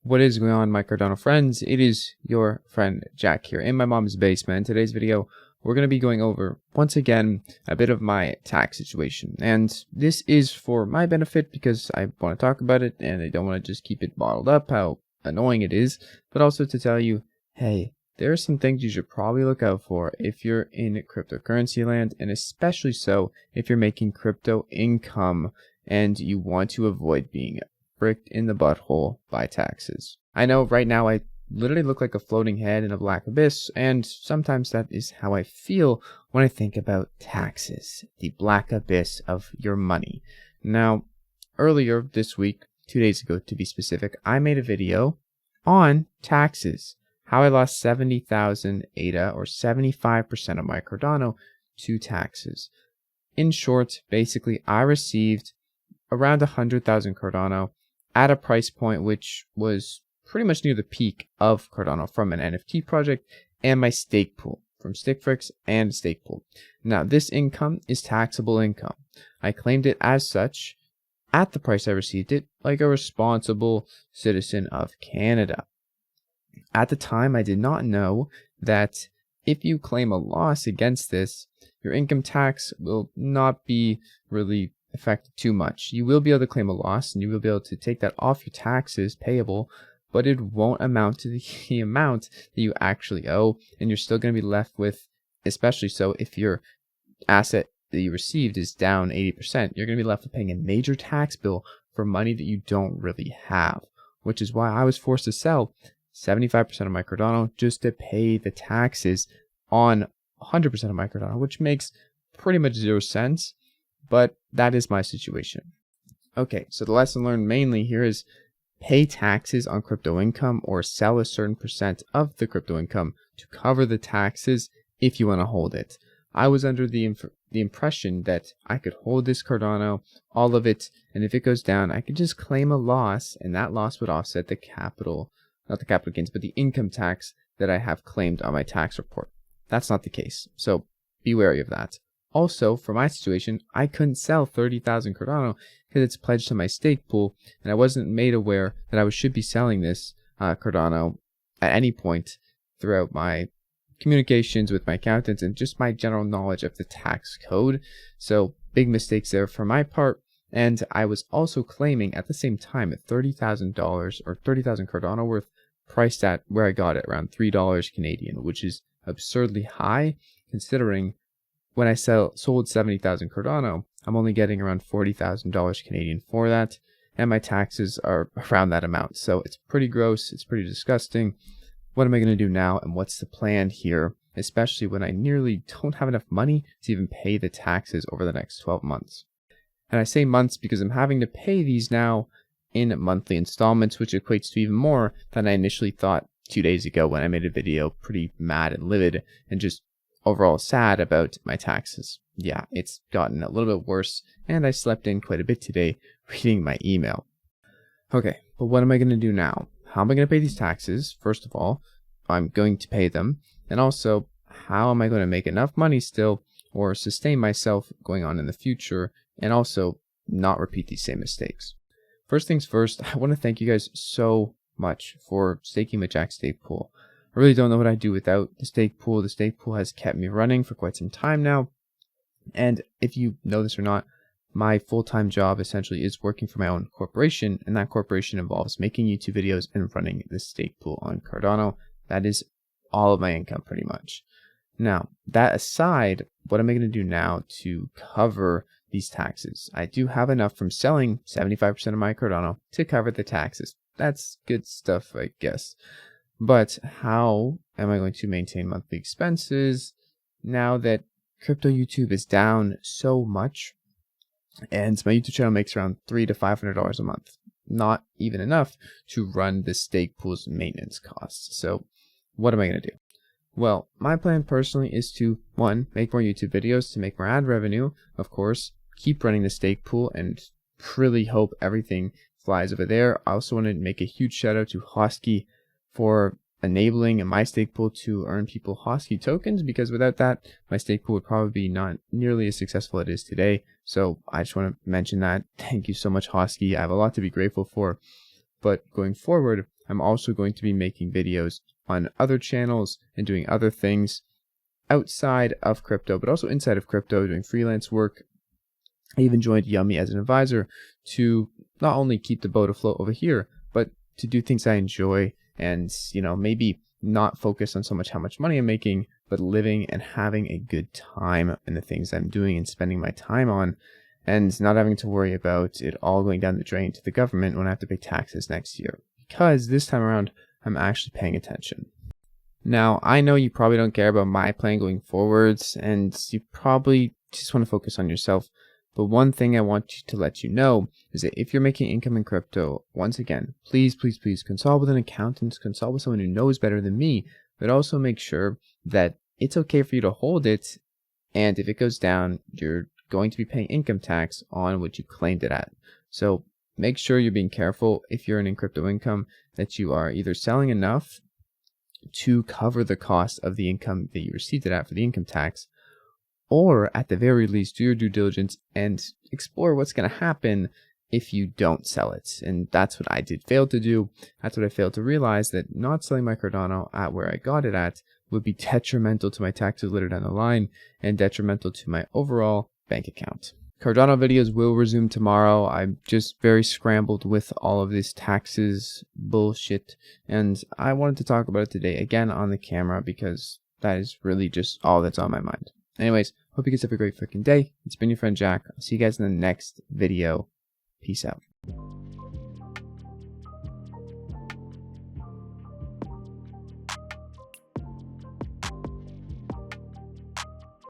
What is going on, my Cardano friends? It is your friend Jack here in my mom's basement. In today's video, we're going to be going over, once again, a bit of my tax situation. And this is for my benefit because I want to talk about it and I don't want to just keep it bottled up, how annoying it is, but also to tell you, hey, there are some things you should probably look out for if you're in cryptocurrency land, and especially so if you're making crypto income and you want to avoid being bricked in the butthole by taxes. I know right now I literally look like a floating head in a black abyss, and sometimes that is how I feel when I think about taxes, the black abyss of your money. Now, earlier this week, 2 days ago to be specific, I made a video on taxes, how I lost 70,000 ADA or 75% of my Cardano to taxes. In short, basically, I received around 100,000 Cardano at a price point which was pretty much near the peak of Cardano from an NFT project and my stake pool from Stickfrix and stake pool. Now, this income is taxable income. I claimed it as such at the price I received it, like a responsible citizen of Canada. At the time, I did not know that if you claim a loss against this, your income tax will not be really affected too much. You will be able to claim a loss and you will be able to take that off your taxes payable, but it won't amount to the amount that you actually owe, and you're still going to be left with, especially so if your asset that you received is down 80%, you're going to be left with paying a major tax bill for money that you don't really have, which is why I was forced to sell 75% of my Cardano just to pay the taxes on 100% of my Cardano, which makes pretty much 0 cents. But that is my situation. Okay, so the lesson learned mainly here is pay taxes on crypto income or sell a certain percent of the crypto income to cover the taxes if you want to hold it. I was under the impression that I could hold this Cardano, all of it, and if it goes down, I could just claim a loss, and that loss would offset the capital, not the capital gains, but the income tax that I have claimed on my tax report. That's not the case, so be wary of that. Also, for my situation, I couldn't sell 30,000 Cardano because it's pledged to my stake pool, and I wasn't made aware that I should be selling this Cardano at any point throughout my communications with my accountants and just my general knowledge of the tax code. So, mistakes there for my part. And I was also claiming at the same time at $30,000 or 30,000 Cardano worth, priced at where I got it around $3 Canadian, which is absurdly high considering when I sold 70,000 Cardano, I'm only getting around $40,000 Canadian for that, and my taxes are around that amount. So it's pretty gross, it's pretty disgusting. What am I going to do now, and what's the plan here, especially when I nearly don't have enough money to even pay the taxes over the next 12 months? And I say months because I'm having to pay these now in monthly installments, which equates to even more than I initially thought 2 days ago when I made a video pretty mad and livid and just overall sad about my taxes. Yeah, it's gotten a little bit worse, and I slept in quite a bit today reading my email. Okay, but what am I going to do now? How am I going to pay these taxes? First of all, I'm going to pay them, and also, how am I going to make enough money still or sustain myself going on in the future, and also not repeat these same mistakes? First things first, I want to thank you guys so much for staking with Jack's stake pool. I really don't know what I'd do without the stake pool. The stake pool has kept me running for quite some time now. And if you know this or not, my full-time job essentially is working for my own corporation, and that corporation involves making YouTube videos and running the stake pool on Cardano. That is all of my income pretty much. Now, that aside, what am I going to do now to cover these taxes? I do have enough from selling 75% of my Cardano to cover the taxes. That's good stuff, I guess. But how am I going to maintain monthly expenses now that crypto YouTube is down so much and my YouTube channel makes around $300 to $500 a month? Not even enough to run the stake pool's maintenance costs. So what am I going to do? Well, my plan personally is to, one, make more YouTube videos to make more ad revenue, of course, keep running the stake pool and really hope everything flies over there. I also want to make a huge shout out to Hosky for enabling my stake pool to earn people Hosky tokens, because without that, my stake pool would probably be not nearly as successful as it is today. So I just want to mention that. Thank you so much, Hosky. I have a lot to be grateful for. But going forward, I'm also going to be making videos on other channels and doing other things outside of crypto, but also inside of crypto, doing freelance work. I even joined Yummy as an advisor to not only keep the boat afloat over here, but to do things I enjoy and, maybe not focus on so much how much money I'm making, but living and having a good time in the things I'm doing and spending my time on, and not having to worry about it all going down the drain to the government when I have to pay taxes next year. Because this time around, I'm actually paying attention. Now, I know you probably don't care about my plan going forwards, and you probably just want to focus on yourself. But one thing I want to let you know is that if you're making income in crypto, once again, please consult with an accountant, consult with someone who knows better than me, but also make sure that it's okay for you to hold it. And if it goes down, you're going to be paying income tax on what you claimed it at. So make sure you're being careful if you're earning crypto income, that you are either selling enough to cover the cost of the income that you received it at for the income tax, or at the very least, do your due diligence and explore what's going to happen if you don't sell it. And that's what I failed to do. That's what I failed to realize, that not selling my Cardano at where I got it at would be detrimental to my taxes later down the line and detrimental to my overall bank account. Cardano videos will resume tomorrow. I'm just very scrambled with all of this taxes bullshit, and I wanted to talk about it today again on the camera because that is really just all that's on my mind. Anyways, hope you guys have a great freaking day. It's been your friend Jack. I'll see you guys in the next video. Peace out.